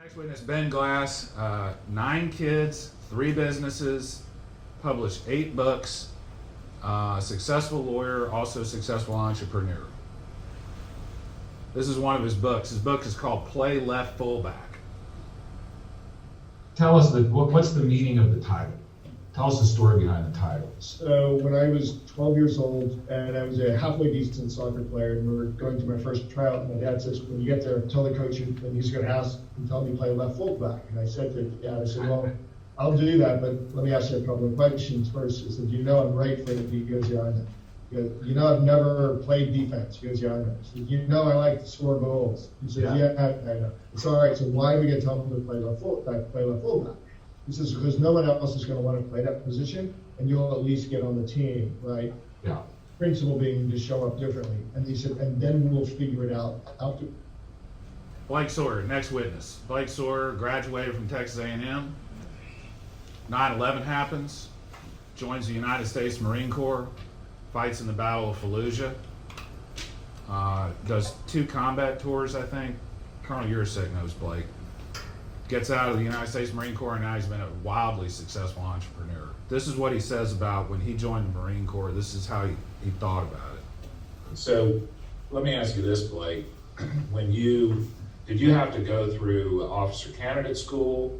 Next witness, Ben Glass, 9 kids, 3 businesses, published 8 books, successful lawyer, also successful entrepreneur. This is one of his books. His book is called Play Left Fullback. Tell us what's the meaning of the title? Tell us the story behind the title. So when I was 12 years old and I was a halfway decent soccer player and we were going to my first tryout, my dad says, when you get there, tell the coach and he's going to ask and tell me to play left fullback. And I said to Dad, I said, well, I'll do that, but let me ask you a couple of questions first. I said, you know I'm right for it? He goes, yeah, I know. He goes, you know I've never played defense? He goes, yeah, I know. I said, you know I like to score goals? He says, yeah, I know. It's all right, so why are we going to tell him to play left fullback? He says, because no one else is going to want to play that position, and you'll at least get on the team, right? Yeah. Principle being to show up differently. And he said, and then we'll figure it out. Blake Sawyer, next witness. Blake Sawyer graduated from Texas A&M. 9/11 happens, joins the United States Marine Corps, fights in the Battle of Fallujah, does 2 combat tours, I think. Colonel Yurasek knows Blake. Gets out of the United States Marine Corps, and now he's been a wildly successful entrepreneur. This is what he says about when he joined the Marine Corps. This is how he thought about it. So let me ask you this, Blake. Did you have to go through officer candidate school?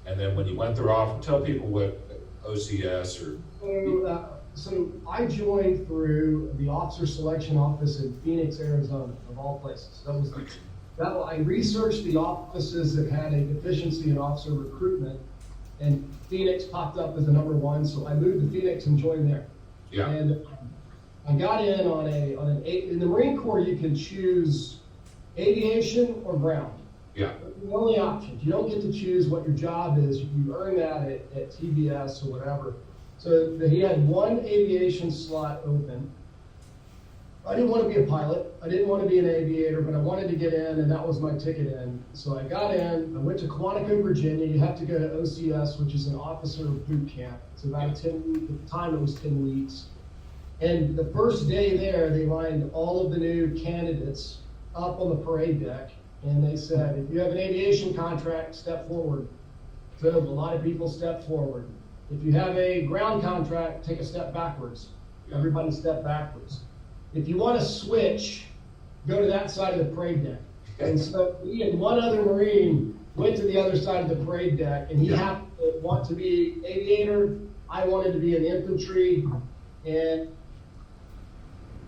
And then when you went through tell people what OCS or... So I joined through the officer selection office in Phoenix, Arizona, of all places. I researched the offices that had a deficiency in officer recruitment, and Phoenix popped up as the #1, so I moved to Phoenix and joined there. Yeah. And I got in in the Marine Corps you can choose aviation or ground. Yeah. The only options. You don't get to choose what your job is. You earn that at TBS or whatever. So he had 1 aviation slot open. I didn't want to be a pilot. I didn't want to be an aviator, but I wanted to get in, and that was my ticket in. So I got in. I went to Quantico, Virginia. You have to go to OCS, which is an officer boot camp. It's about 10 weeks. At the time, it was 10 weeks. And the first day there, they lined all of the new candidates up on the parade deck, and they said, if you have an aviation contract, step forward. So a lot of people stepped forward. If you have a ground contract, take a step backwards. Everybody step backwards. If you want to switch, go to that side of the parade deck. And so me and one other Marine went to the other side of the parade deck, and he happened to want to be aviator. I wanted to be an infantry. And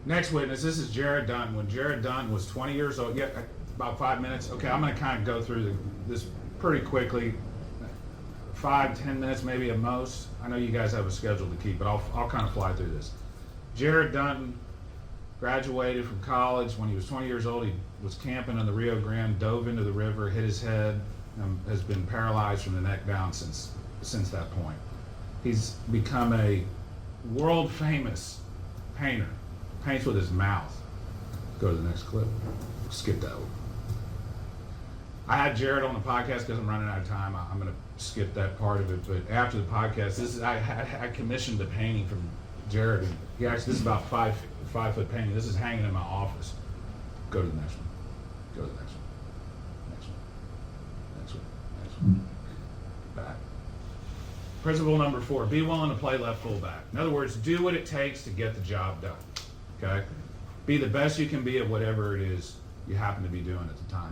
Next witness, this is Jared Dunn. When Jared Dunn was 20 years old, about 5 minutes. Okay, I'm going to kind of go through this pretty quickly. 5-10 minutes maybe at most. I know you guys have a schedule to keep, but I'll kind of fly through this. Jared Dunton graduated from college. When he was 20 years old, he was camping in the Rio Grande, dove into the river, hit his head, and has been paralyzed from the neck down since that point. He's become a world famous painter. Paints with his mouth. Go to the next clip. Skip that one. I had Jared on the podcast because I'm running out of time. I'm going to skip that part of it. But after the podcast, I commissioned the painting from Jared. This is about 5 foot painting. This is hanging in my office. Go to the next one. Go to the next one. Next one. Next one. Next one. Back. Principle number 4: be willing to play left fullback. In other words, do what it takes to get the job done. Okay? Be the best you can be at whatever it is you happen to be doing at the time.